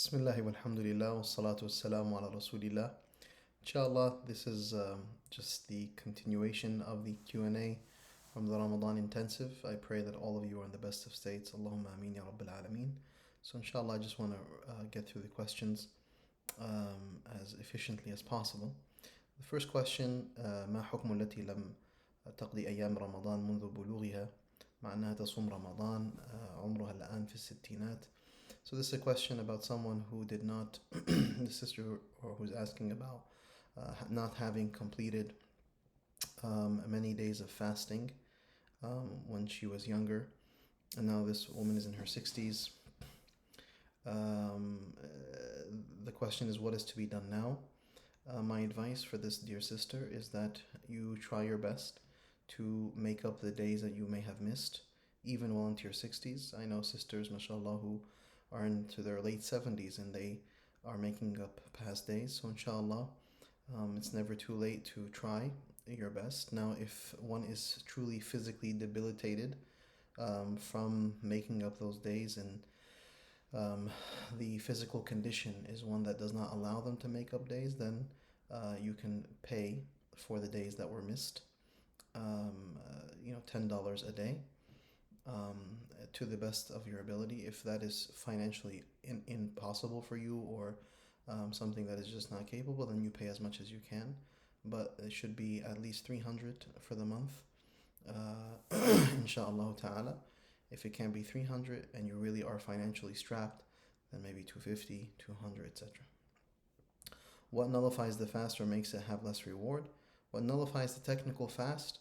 Bismillah walhamdulillah wa salatu wassalamu ala rasulillah. Inshallah, this is just the continuation of the Q&A from the Ramadan intensive. I pray that all of you are in the best of states. Allahumma ameen ya rabbil alameen. So inshallah, I just want to get through the questions as efficiently as possible. The first question, ما حكم التي لم تقضي أيام رمضان منذ بلوغها مع أنها تصوم رمضان عمرها الآن في الستينات. So this is a question about someone who did not, the sister who's asking about not having completed many days of fasting when she was younger, and now this woman is in her 60s. The question is, what is to be done now? My advice for this dear sister is that you try your best to make up the days that you may have missed, even well into your 60s. I know sisters, mashallah, who are into their late 70s and they are making up past days. So inshallah, it's never too late to try your best. Now, if one is truly physically debilitated from making up those days, and the physical condition is one that does not allow them to make up days, then you can pay for the days that were missed. $10 a day, to the best of your ability. If that is financially impossible for you, or something that is just not capable, then you pay as much as you can. But it should be at least 300 for the month, inshallah ta'ala. If it can't be 300 and you really are financially strapped, then maybe 250, 200, etc. What nullifies the fast or makes it have less reward? What nullifies the technical fast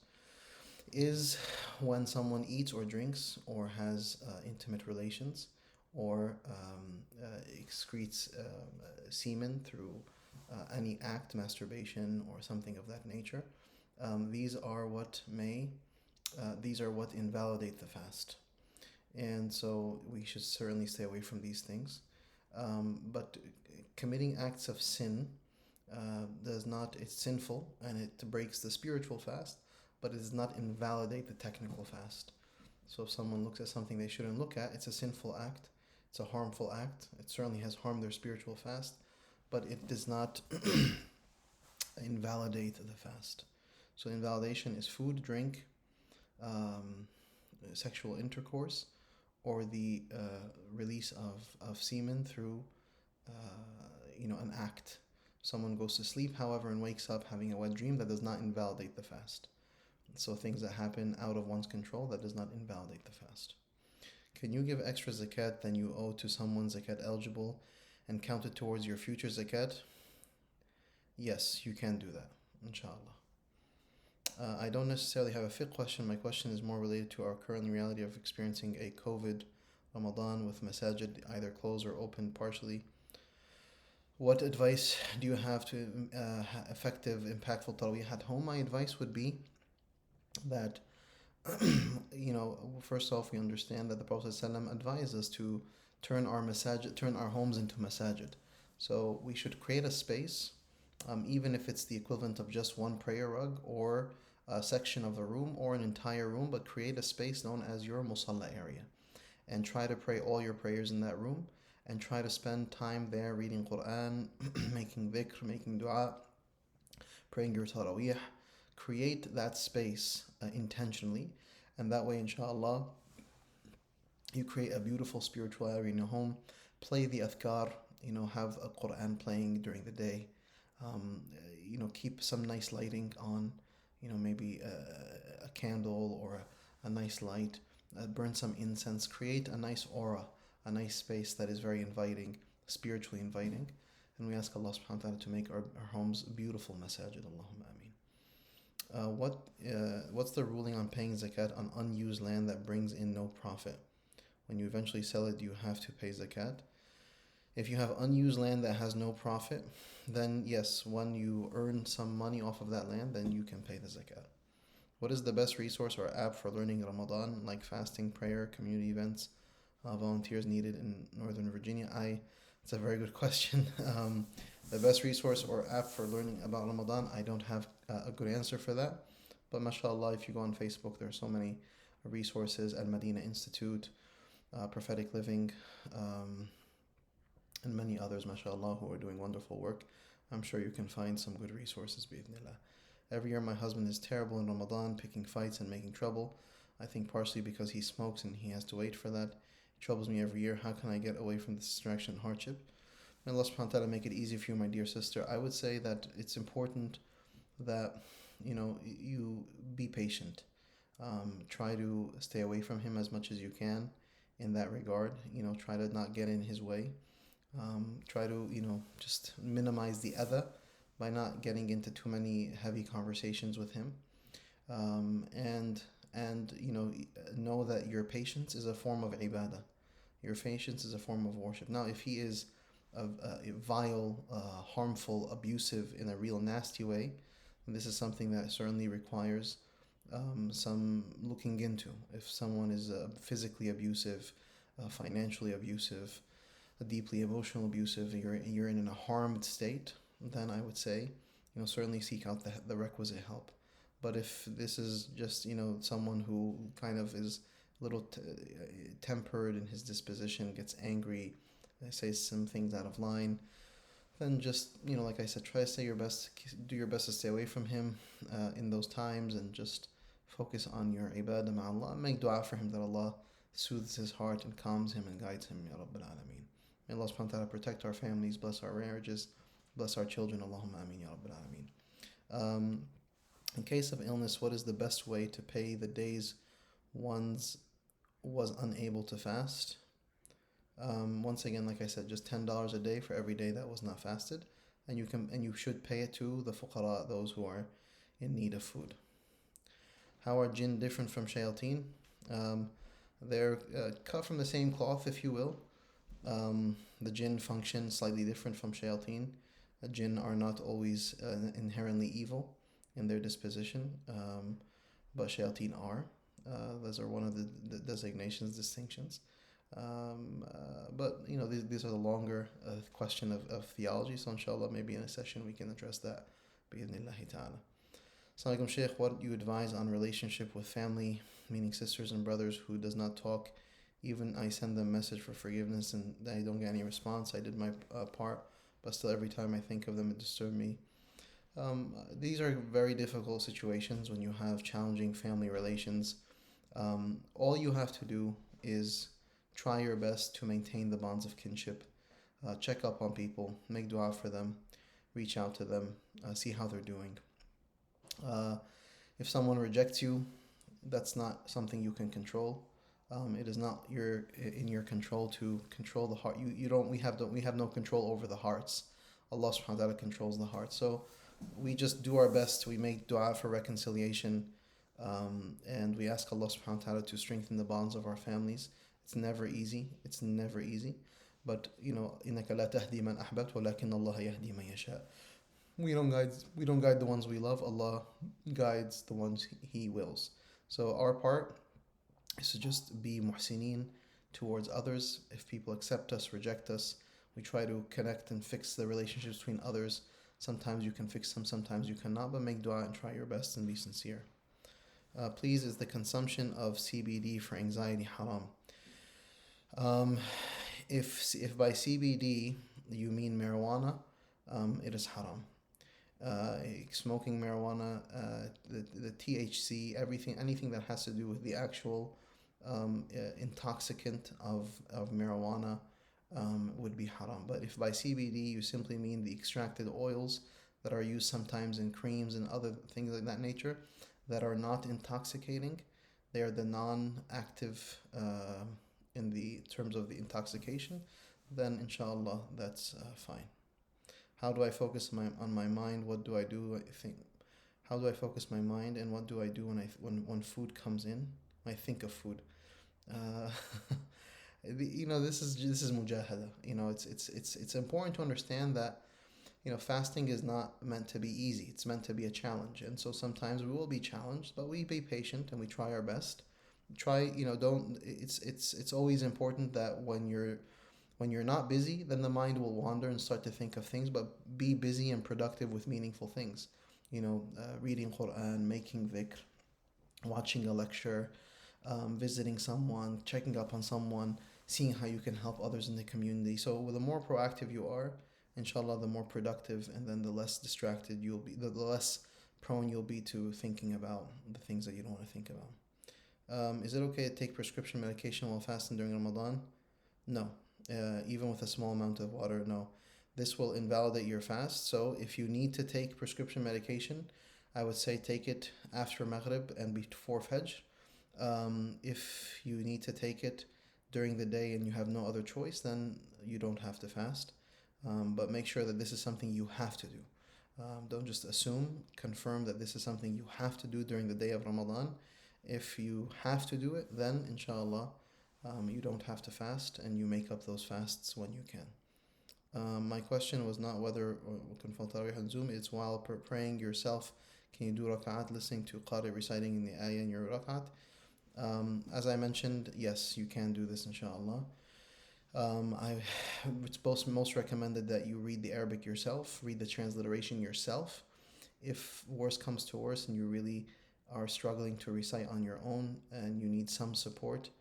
is when someone eats or drinks or has intimate relations, or excretes semen through any act, masturbation or something of that nature. These are what invalidate the fast, and so we should certainly stay away from these things. But committing acts of sin it's sinful and it breaks the spiritual fast, but it does not invalidate the technical fast. So if someone looks at something they shouldn't look at, it's a sinful act, it's a harmful act, it certainly has harmed their spiritual fast, but it does not invalidate the fast. So invalidation is food, drink, sexual intercourse, or the release of semen through an act. Someone goes to sleep, however, and wakes up having a wet dream, that does not invalidate the fast. So things that happen out of one's control, that does not invalidate the fast. Can you give extra zakat than you owe to someone zakat eligible and count it towards your future zakat? Yes, you can do that, inshallah. I don't necessarily have a fiqh question. My question is more related to our current reality of experiencing a COVID Ramadan with masajid either closed or open partially. What advice do you have to effective, impactful tarawih at home? My advice would be that first off, we understand that the Prophet ﷺ advised us to turn our homes into masajid. So we should create a space, even if it's the equivalent of just one prayer rug or a section of a room or an entire room, but create a space known as your musalla area, and try to pray all your prayers in that room, and try to spend time there reading Quran, making dhikr, making dua, praying your tarawih. Create that space intentionally, and that way, inshallah, you create a beautiful spirituality in your home. Play the adhkar, have a Quran playing during the day. Keep some nice lighting on, maybe a candle or a nice light. Burn some incense. Create a nice aura, a nice space that is very inviting, spiritually inviting. And we ask Allah subhanahu wa ta'ala to make our homes beautiful masajid. Allahumma ameen. What's the ruling on paying zakat on unused land that brings in no profit? When you eventually sell it, you have to pay zakat. If you have unused land that has no profit, then yes, when you earn some money off of that land, then you can pay the zakat. What is the best resource or app for learning Ramadan, like fasting, prayer, community events, volunteers needed in Northern Virginia? It's a very good question. The best resource or app for learning about Ramadan, I don't have a good answer for that. But mashallah, if you go on Facebook, there are so many resources. Al Madina Institute, Prophetic Living, and many others, mashallah, who are doing wonderful work. I'm sure you can find some good resources, bi'idhnillah. Every year, my husband is terrible in Ramadan, picking fights and making trouble. I think partially because he smokes and he has to wait for that. It troubles me every year. How can I get away from this distraction and hardship? May Allah subhanahu wa ta'ala make it easy for you, my dear sister. I would say that it's important that you be patient. Try to stay away from him as much as you can in that regard. Try to not get in his way. Try to just minimize the other by not getting into too many heavy conversations with him. And know that your patience is a form of ibadah. Your patience is a form of worship. Now, if he is a vile, harmful, abusive in a real nasty way, this is something that certainly requires some looking into. If someone is physically abusive, financially abusive, deeply emotional abusive, you're in a harmed state, then I would say, certainly seek out the requisite help. But if this is just someone who kind of is a little tempered in his disposition, gets angry, says some things out of line, then just like I said, try to do your best to stay away from him in those times, and just focus on your ibadah ma Allah. Make dua for him that Allah soothes his heart and calms him and guides him, Ya Rabbil Alameen. May Allah subhanahu wa ta'ala protect our families, bless our marriages, bless our children, Allahumma ameen, Ya Rabbil Alameen. In case of illness, what is the best way to pay the days one's was unable to fast? Once again, like I said, just $10 a day for every day that was not fasted, and you should pay it to the fuqara, those who are in need of food. How are jinn different from shayateen? They're cut from the same cloth, if you will. The jinn function slightly different from shayateen. Jinn are not always inherently evil in their disposition, but shayateen are. Those are one of the designations, distinctions. But these are the longer question of theology, so inshallah maybe in a session we can address that bi-idhnillahi ta'ala. Assalamu alaikum, Shaykh. What do you advise on relationship with family, meaning sisters and brothers, who does not talk? Even I send them a message for forgiveness and I don't get any response. I did my part, but still every time I think of them it disturbs me. These are very difficult situations when you have challenging family relations. All you have to do is try your best to maintain the bonds of kinship. Check up on people, make dua for them, reach out to them, see how they're doing. If someone rejects you, that's not something you can control. It is not in your control to control the heart. We have no control over the hearts. Allah subhanahu wa ta'ala controls the heart. So we just do our best. We make dua for reconciliation, and we ask Allah subhanahu wa ta'ala to strengthen the bonds of our families. It's never easy. But إنك لا تهدي من أحببت ولكن الله يهدي من يشاء. We don't guide the ones we love. Allah guides the ones He wills. So our part is to just be muhsineen towards others. If people accept us, reject us, we try to connect and fix the relationships between others. Sometimes you can fix them, sometimes you cannot, but make dua and try your best and be sincere. Please, is the consumption of CBD for anxiety haram? If by CBD you mean marijuana, it is haram. Smoking marijuana, the THC, anything that has to do with the actual intoxicant of marijuana would be haram. But if by CBD you simply mean the extracted oils that are used sometimes in creams and other things like that nature that are not intoxicating, they are the non-active in the terms of the intoxication, then inshallah that's fine. How do I focus on my mind? What do I do? How do I focus my mind, and what do I do when food comes in? I think of food. This is mujahada. It's important to understand that fasting is not meant to be easy. It's meant to be a challenge, and so sometimes we will be challenged, but we be patient and we try our best. It's always important that when you're not busy, then the mind will wander and start to think of things, but be busy and productive with meaningful things. Reading Quran, making dhikr, watching a lecture, visiting someone, checking up on someone, seeing how you can help others in the community. So the more proactive you are, inshallah, the more productive, and then the less distracted you'll be, the less prone you'll be to thinking about the things that you don't want to think about. Is it okay to take prescription medication while fasting during Ramadan? No. Even with a small amount of water, no. This will invalidate your fast. So if you need to take prescription medication, I would say take it after Maghrib and before Fajr. If you need to take it during the day and you have no other choice, then you don't have to fast. But make sure that this is something you have to do. Don't just assume, confirm that this is something you have to do during the day of Ramadan. If you have to do it, then inshallah, you don't have to fast and you make up those fasts when you can. My question was not whether can tarawih on Zoom, it's while praying yourself. Can you do rak'at listening to Qari reciting in the ayah in your rak'at? As I mentioned, yes, you can do this inshallah. It's most recommended that you read the Arabic yourself, read the transliteration yourself. If worse comes to worse and you really are struggling to recite on your own and you need some support,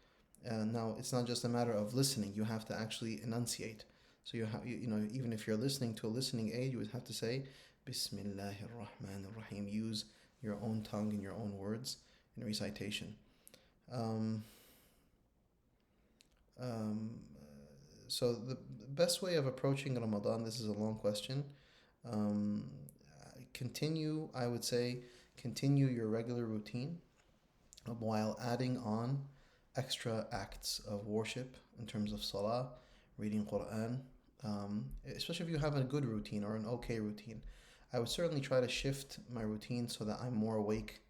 now it's not just a matter of listening, you have to actually enunciate. So even if you're listening to a listening aid, you would have to say Bismillahir Rahmanir Rahim. Use your own tongue and your own words in recitation. So the best way of approaching Ramadan, this is a long question. I would say, continue your regular routine while adding on extra acts of worship in terms of salah, reading Quran, especially if you have a good routine or an okay routine. I would certainly try to shift my routine so that I'm more awake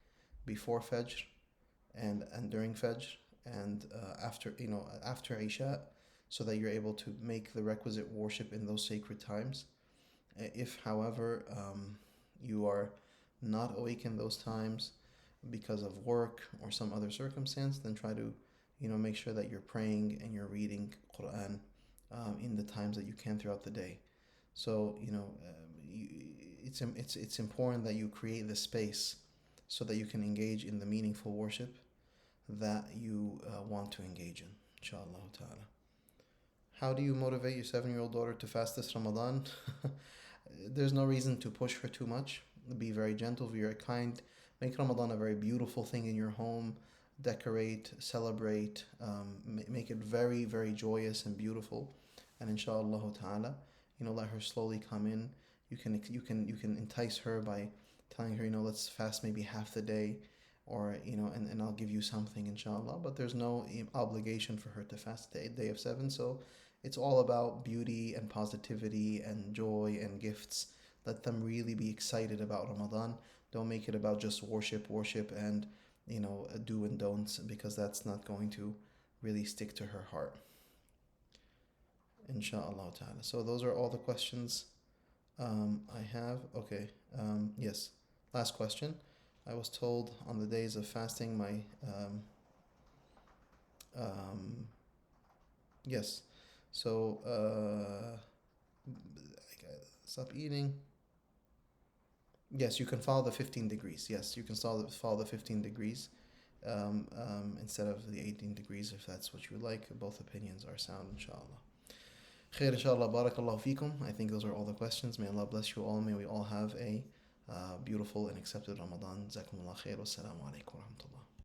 before Fajr and during Fajr and after Isha, so that you're able to make the requisite worship in those sacred times. If, however, you are not awake in those times because of work or some other circumstance, then try to make sure that you're praying and you're reading Quran in the times that you can throughout the day. So it's important that you create the space so that you can engage in the meaningful worship that you want to engage in, inshallah ta'ala. How do you motivate your 7-year-old daughter to fast this Ramadan? There's no reason to push her too much. Be very gentle, be very kind. Make Ramadan a very beautiful thing in your home. Decorate, celebrate, make it very, very joyous and beautiful. And inshallah ta'ala, let her slowly come in. You can entice her by telling her, let's fast maybe half the day, or and I'll give you something inshallah. But there's no obligation for her to fast the day of 7. So it's all about beauty and positivity and joy and gifts. Let them really be excited about Ramadan. Don't make it about just worship and do and don'ts, because that's not going to really stick to her heart, inshallah ta'ala. So those are all the questions I have. Okay, yes, last question. I was told on the days of fasting my yes, so stop eating. Yes, you can follow the 15 degrees. Yes, you can follow the 15 degrees instead of the 18 degrees, if that's what you like. Both opinions are sound, inshallah. Khair, inshallah, barakallahu feekum. I think those are all the questions. May Allah bless you all. May we all have a beautiful and accepted Ramadan. Jazakumullah khair. Wassalamu alaikum wa rahmatullah.